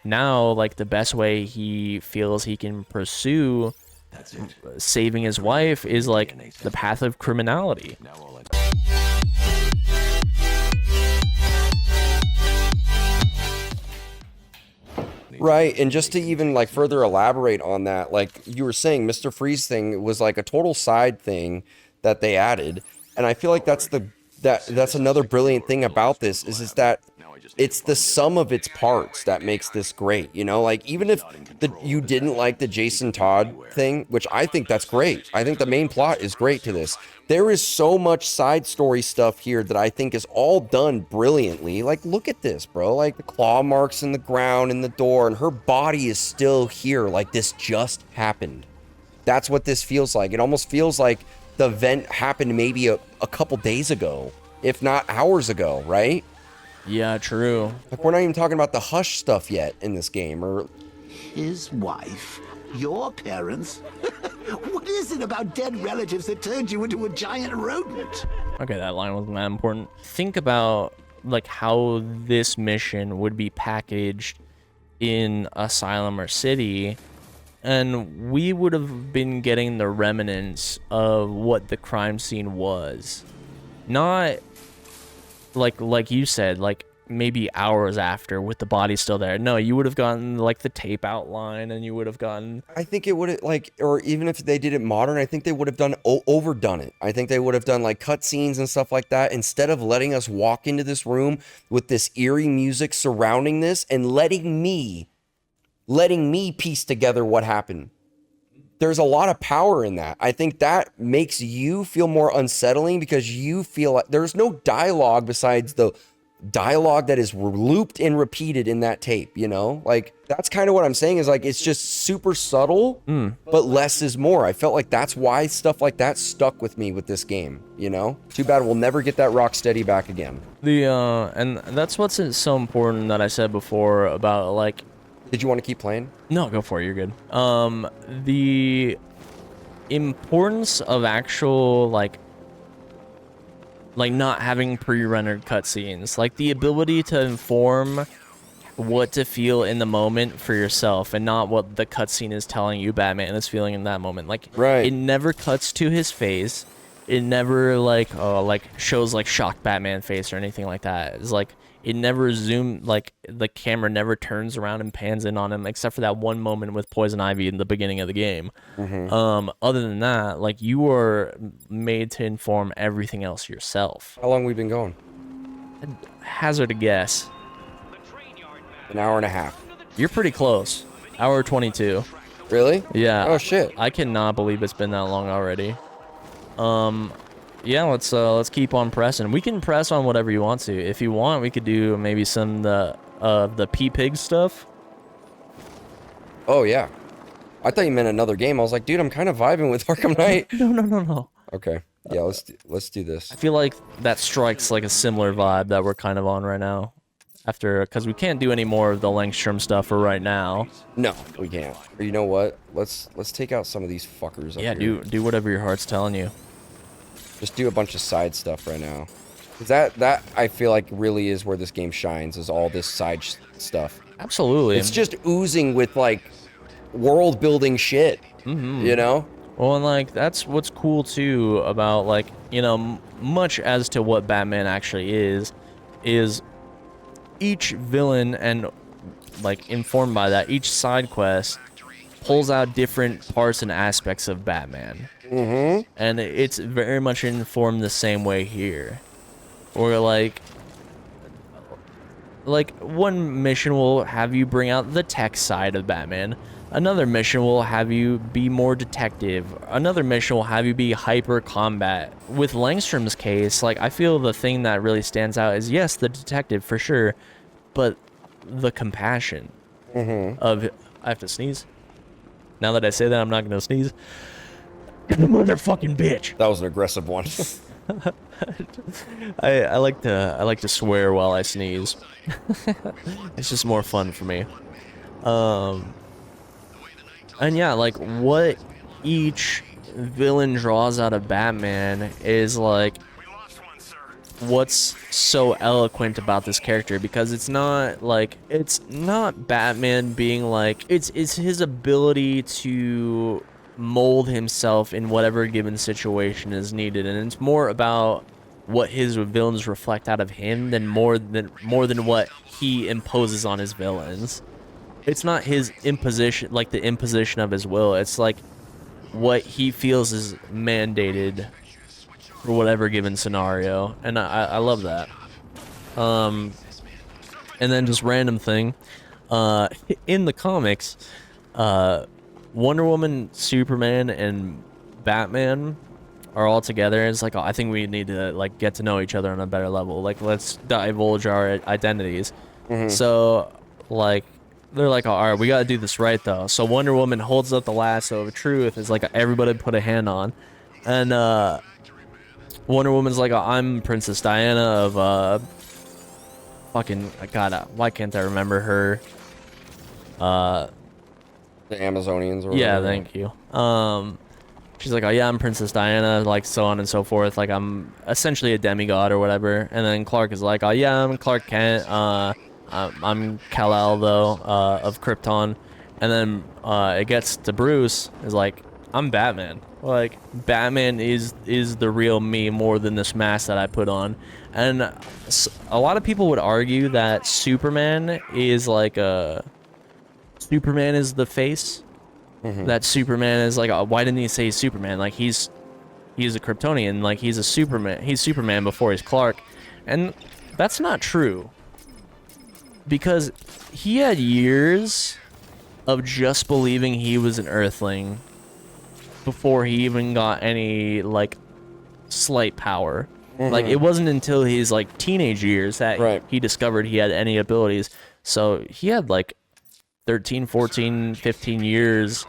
now, like, the best way he feels he can pursue saving his wife is like the path of criminality. Right, and just to even like further elaborate on that, like you were saying, Mr. Freeze thing was like a total side thing that they added, and I feel like that's another brilliant thing about this is that it's the sum of its parts that makes this great. You know, like even if you didn't like the Jason Todd thing, which I think that's great. I think the main plot is great to this. There is so much side story stuff here that I think is all done brilliantly. Like, look at this, bro. Like the claw marks in the ground in the door, and her body is still here. Like this just happened. That's what this feels like. It almost feels like the event happened maybe a couple days ago, if not hours ago, right? Yeah, true. Like, we're not even talking about the hush stuff yet in this game, or... His wife? Your parents? What is it about dead relatives that turned you into a giant rodent? Okay, that line wasn't that important. Think about, like, how this mission would be packaged in Asylum or City, and we would have been getting the remnants of what the crime scene was. Not... like you said, like maybe hours after with the body still there. No, you would have gotten like the tape outline, and you would have gotten... I think it would have, like, or even if they did it modern, I think they would have done overdone it. I think they would have done like cutscenes and stuff like that, instead of letting us walk into this room with this eerie music surrounding this and letting me piece together what happened. There's a lot of power in that. I think that makes you feel more unsettling because you feel like there's no dialogue besides the dialogue that is looped and repeated in that tape, you know? Like, that's kind of what I'm saying is like, it's just super subtle, but less is more. I felt like that's why stuff like that stuck with me with this game, you know? Too bad we'll never get that Rocksteady back again. And that's what's so important that I said before about like... Did you want to keep playing? No, go for it. You're good. The importance of actual, like not having pre-rendered cutscenes. Like, the ability to inform what to feel in the moment for yourself and not what the cutscene is telling you Batman is feeling in that moment. Like, right. It never cuts to his face. It never, like shows, like, shocked Batman face or anything like that. It's like... It never like, the camera never turns around and pans in on him, except for that one moment with Poison Ivy in the beginning of the game. Other than that, like, you are made to inform everything else yourself. How long we been going? Hazard a guess. An hour and a half. You're pretty close. Hour 22. Really? Yeah. Oh, shit. I cannot believe it's been that long already. Yeah, let's keep on pressing. We can press on whatever you want to. If you want, we could do maybe some of the P-Pig stuff. Oh yeah, I thought you meant another game. I was like, dude, I'm kind of vibing with Arkham Knight. No. Okay, yeah, let's do this. I feel like that strikes like a similar vibe that we're kind of on right now. Because we can't do any more of the Langstrom stuff for right now. No, we can't. Or you know what? Let's take out some of these fuckers. Yeah, up here. do whatever your heart's telling you. Just do a bunch of side stuff right now. 'Cause that I feel like really is where this game shines, is all this side stuff. Absolutely. It's just oozing with like world building shit. You know? Well, and like that's what's cool too about, like, you know, much as to what Batman actually is each villain, and like informed by that, each side quest pulls out different parts and aspects of Batman. And it's very much informed the same way here. Or like one mission will have you bring out the tech side of Batman. Another mission will have you be more detective. Another mission will have you be hyper combat. With Langstrom's case, like, I feel the thing that really stands out is, yes, the detective for sure, but the compassion of... I have to sneeze. Now that I say that, I'm not gonna sneeze. Motherfucking bitch. That was an aggressive one. I like to swear while I sneeze. It's just more fun for me. And yeah, like, what each villain draws out of Batman is like what's so eloquent about this character, because it's not Batman being like, it's his ability to mold himself in whatever given situation is needed, and it's more about what his villains reflect out of him than more than what he imposes on his villains. It's not his imposition, like the imposition of his will. It's like what he feels is mandated for whatever given scenario, and I love that. And then just random thing, in the comics, Wonder Woman, Superman, and Batman are all together. It's like, oh, I think we need to like get to know each other on a better level. Like, let's divulge our identities. So like, they're like, oh, all right, we gotta do this right though. So Wonder Woman holds up the lasso of truth. It's like everybody put a hand on, and Wonder Woman's like, oh, I'm Princess Diana of fucking, God, why can't I remember her? The Amazonians or Yeah, whatever. thank you. She's like, oh yeah, I'm Princess Diana, like so on and so forth. Like I'm essentially a demigod or whatever. And then Clark is like, oh yeah, I'm Clark Kent. I'm Kal-El though, of Krypton. And then it gets to Bruce, is like, I'm Batman. Like Batman is the real me more than this mask that I put on. And a lot of people would argue that Superman is like Superman is the face. That Superman is like, why didn't he say Superman? Like he's a Kryptonian, like he's a Superman. He's Superman before he's Clark. And that's not true. Because he had years of just believing he was an Earthling before he even got any like slight power. Like it wasn't until his like teenage years that he discovered he had any abilities. So he had like 13, 14, 15 years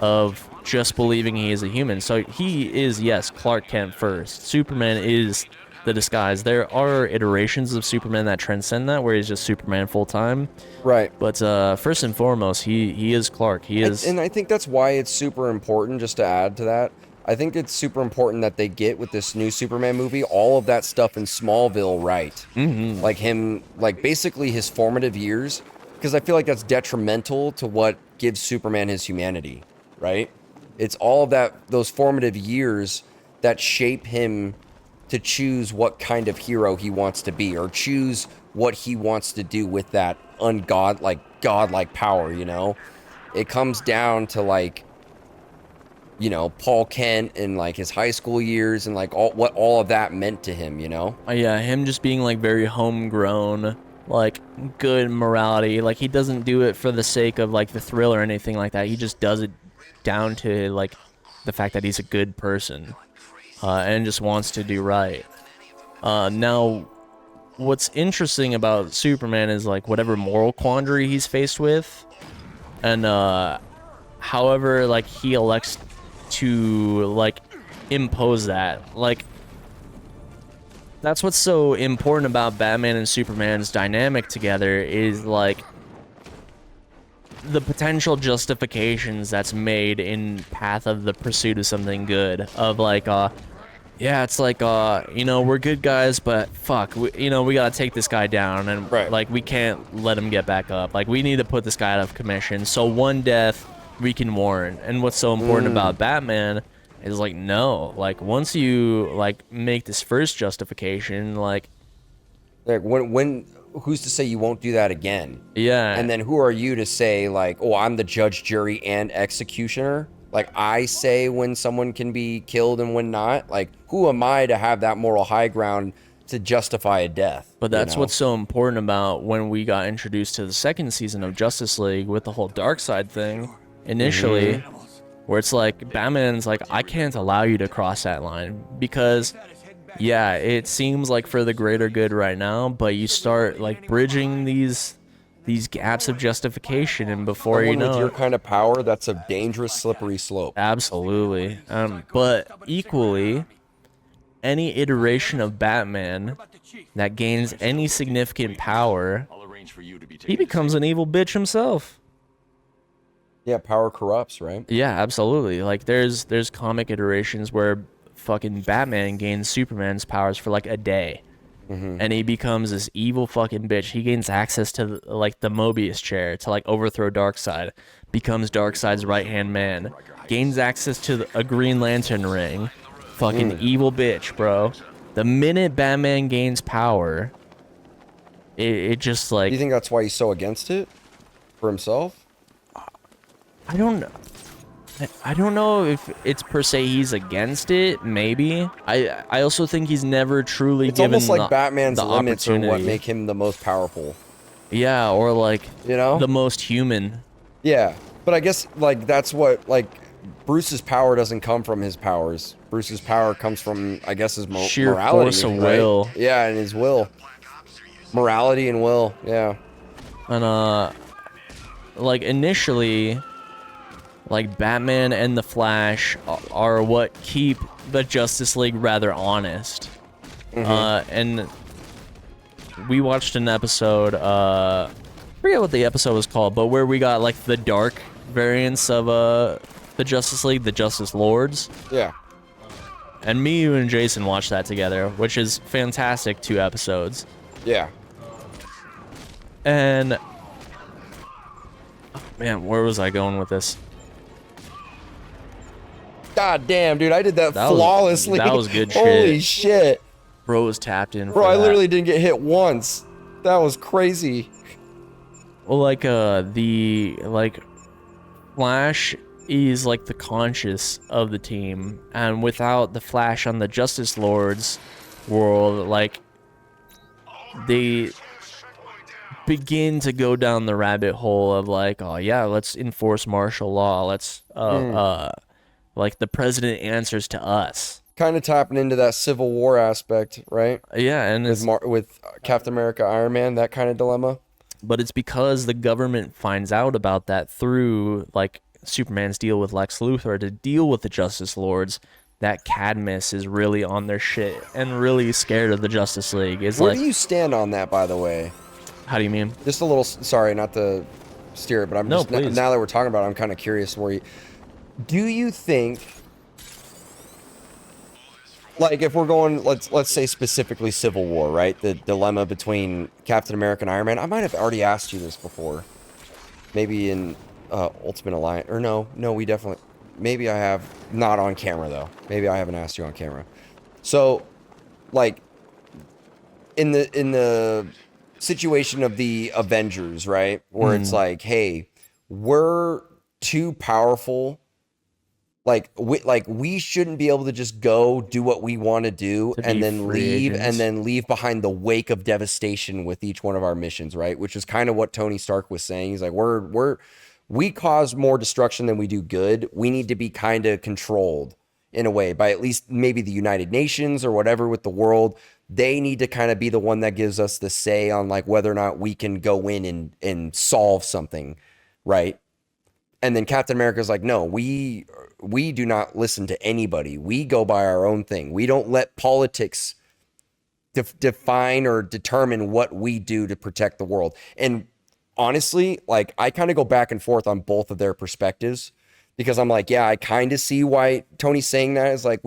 of just believing he is a human. So he is, yes, Clark Kent first. Superman is the disguise. There are iterations of Superman that transcend that, where he's just Superman full time. Right. But first and foremost, he is Clark. He is, and I think that's why it's super important, just to add to that, I think it's super important that they get with this new Superman movie all of that stuff in Smallville right. Like him, like basically his formative years, because I feel like that's detrimental to what gives Superman his humanity, right? It's all of that, those formative years that shape him to choose what kind of hero he wants to be, or choose what he wants to do with that godlike power, you know? It comes down to like, you know, Paul Kent and like his high school years and like what all of that meant to him, you know? yeah, him just being like very homegrown, like good morality. Like he doesn't do it for the sake of like the thrill or anything like that. He just does it down to like the fact that he's a good person, and just wants to do right. Now, what's interesting about Superman is like whatever moral quandary he's faced with, and however like he elects to like impose that. Like that's what's so important about Batman and Superman's dynamic together, is like the potential justifications that's made in path of the pursuit of something good, of like yeah, it's like you know, we're good guys, but fuck, you know, we gotta take this guy down, and like we can't let him get back up. Like we need to put this guy out of commission, so one death we can warrant. And what's so important about Batman is like, no, like once you like make this first justification, like when who's to say you won't do that again? Yeah. And then who are you to say like, oh, I'm the judge, jury, and executioner? Like I say when someone can be killed and when not. Like who am I to have that moral high ground to justify a death? But that's what's so important about when we got introduced to the second season of Justice League with the whole Darkseid thing initially, where it's like Batman's like, I can't allow you to cross that line, because yeah, it seems like for the greater good right now, but you start like bridging these gaps of justification, and before you know, with your kind of power, that's a dangerous slippery slope. Absolutely. But equally, any iteration of Batman that gains any significant power, he becomes an evil bitch himself. Yeah, power corrupts, right? Yeah, absolutely. Like there's comic iterations where fucking Batman gains Superman's powers for like a day, and he becomes this evil fucking bitch. He gains access to like the Mobius chair to like overthrow Darkseid, becomes Darkseid's right-hand man, gains access to a Green Lantern ring. Fucking evil bitch, bro. The minute Batman gains power, it just like... Do you think that's why he's so against it? For himself? I don't know. I don't know if it's per se he's against it. Maybe. I also think he's never truly It's given almost like the, Batman's the limits are what opportunity. make him the most powerful. Yeah, or like, You know? the most human. Yeah, but I guess like that's what like Bruce's power doesn't come from his powers. Bruce's power comes from, I guess, his Sheer morality, force of right? will. Yeah, and his will, morality and will. Yeah. And like initially, like Batman and the Flash are what keep the Justice League rather honest. And we watched an episode, I forget what the episode was called, but where we got like the dark variants of the Justice League, the Justice Lords. Yeah. And me, you, and Jason watched that together, which is fantastic 2 episodes. Yeah. And man, where was I going with this? God damn, dude, I did that, That was- flawlessly. that was good shit. Holy shit. Bro was tapped in. Bro, for I that. literally didn't get hit once. That was crazy. Well, like the like Flash is like the conscious of the team, and without the Flash on the Justice Lords world, like they begin to go down the rabbit hole of like, oh yeah, let's enforce martial law. Let's like the president answers to us. Kind of tapping into that Civil War aspect, right? Yeah, and it's With Captain America, Iron Man, that kind of dilemma. but it's because the government finds out about that through like Superman's deal with Lex Luthor to deal with the Justice Lords, that Cadmus is really on their shit and really scared of the Justice League. Is Where like, do you stand on that, by the way? how do you mean? Just a little, sorry, not to steer it, but I'm No, just, please. now that we're talking about it, I'm kind of curious where you, do you think, like if we're going, let's say specifically Civil War, right? The dilemma between Captain America and Iron Man. I might have already asked you this before. Maybe in Ultimate Alliance, or no, we definitely, maybe I have, not on camera though. Maybe I haven't asked you on camera. So, like, in the situation of the Avengers, right? Where it's like, hey, we're too powerful. Like we shouldn't be able to just go do what we want to do To and be then free leave agents. and then leave behind the wake of devastation with each one of our missions, right? Which is kind of what Tony Stark was saying. He's like, we cause more destruction than we do good. We need to be kind of controlled in a way by at least maybe the United Nations or whatever with the world. They need to kind of be the one that gives us the say on like whether or not we can go in and solve something, right? And then Captain America's like, no, we do not listen to anybody. We go by our own thing. We don't let politics define or determine what we do to protect the world. And honestly, like I kind of go back and forth on both of their perspectives because I'm like, yeah, I kind of see why Tony's saying that is like,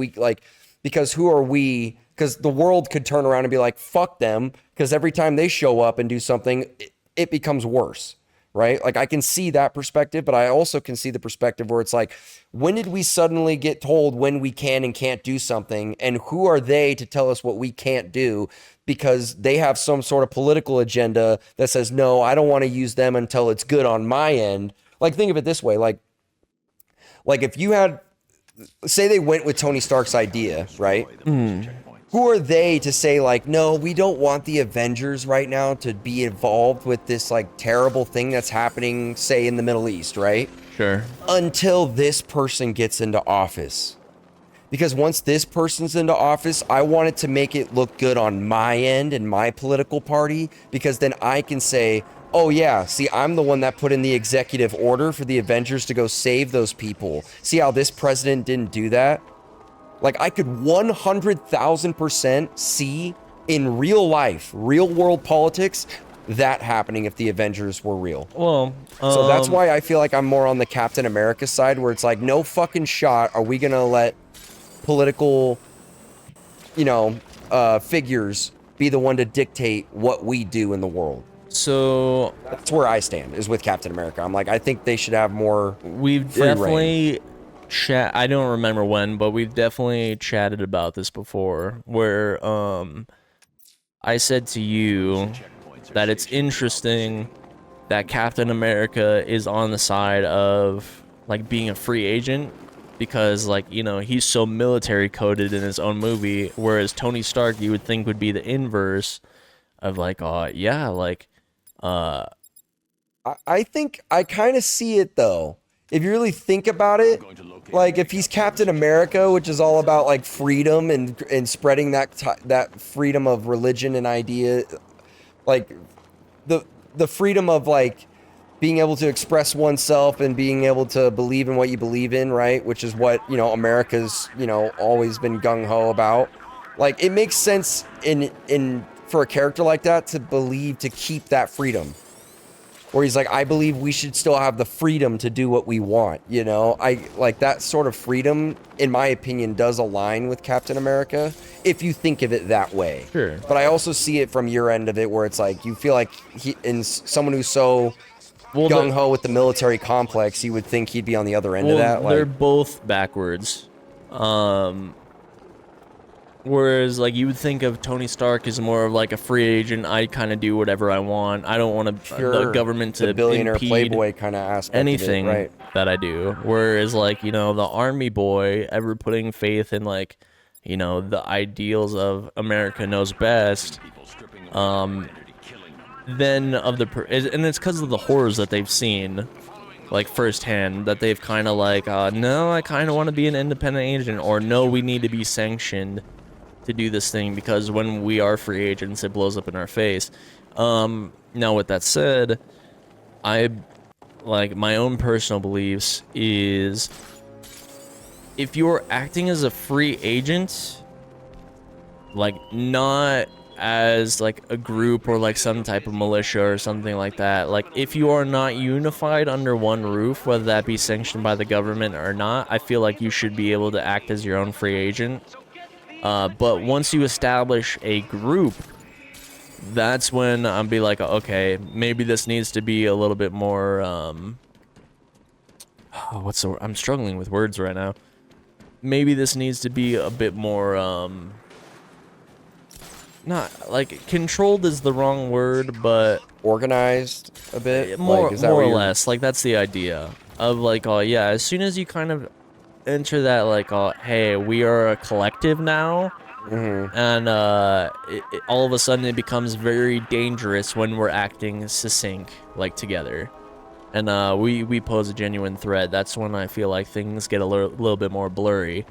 because who are we? Because the world could turn around and be like, fuck them. Because every time they show up and do something, it becomes worse. Right? Like I can see that perspective, but I also can see the perspective where it's like, when did we suddenly get told when we can and can't do something? And who are they to tell us what we can't do? Because they have some sort of political agenda that says, no, I don't want to use them until it's good on my end. Like, think of it this way. Like if you had, say they went with Tony Stark's idea, right? Who are they to say like, no, we don't want the Avengers right now to be involved with this like terrible thing that's happening, say in the Middle East, right? Sure. Until this person gets into office. Because once this person's into office, I want it to make it look good on my end and my political party, because then I can say, oh yeah, see, I'm the one that put in the executive order for the Avengers to go save those people. See how this president didn't do that? Like I could 100,000% see in real life, real world politics, that happening if the Avengers were real. Well, So that's why I feel like I'm more on the Captain America side, where it's like, no fucking shot are we gonna let political, figures be the one to dictate what we do in the world. So That's where I stand, is with Captain America. I'm like, I think they should have more we've free reign. definitely I don't remember when, but we've definitely chatted about this before, where I said to you that it's interesting that Captain America is on the side of like being a free agent, because like, you know, he's so military coded in his own movie, whereas Tony Stark you would think would be the inverse of like, yeah, like I think I kind of see it though. If you really think about it, like if he's Captain America, which is all about like freedom and spreading that freedom of religion and idea, like the freedom of like being able to express oneself and being able to believe in what you believe in, right? Which is what, you know, America's, you know, always been gung-ho about. Like it makes sense in for a character like that to keep that freedom. Where he's like, I believe we should still have the freedom to do what we want, you know? I like that sort of freedom, in my opinion, does align with Captain America, if you think of it that way. Sure. But I also see it from your end of it, where it's like, you feel like someone who's so gung-ho with the military complex, you would think he'd be on the other end of that. They're Like, both backwards. Whereas, like, you would think of Tony Stark as more of like a free agent. I kind of do whatever I want. I don't want the government to the billionaire impede playboy kind of aspect anything of it, right? that I do. Whereas, like, you know, the army boy ever putting faith in like, you know, the ideals of America knows best. Then of and it's because of the horrors that they've seen, like firsthand, that they've kind of like, no, I kind of want to be an independent agent, or no, we need to be sanctioned to do this thing, because when we are free agents, it blows up in our face. Now with that said, I like my own personal beliefs is, if you're acting as a free agent, like not as like a group or like some type of militia or something like that, like if you are not unified under one roof, whether that be sanctioned by the government or not, I feel like you should be able to act as your own free agent. But once you establish a group, that's when I'll be like, okay, maybe this needs to be a little bit more, I'm struggling with words right now. Maybe this needs to be a bit more, not, like, controlled is the wrong word, but Organized a bit? more, like, is that more what or you're- less, like, that's the idea of, like, yeah, as soon as you kind of enter that, like, hey, we are a collective now, and all of a sudden it becomes very dangerous when we're acting succinct, like, together, and we pose a genuine threat. That's when I feel like things get a little bit more blurry.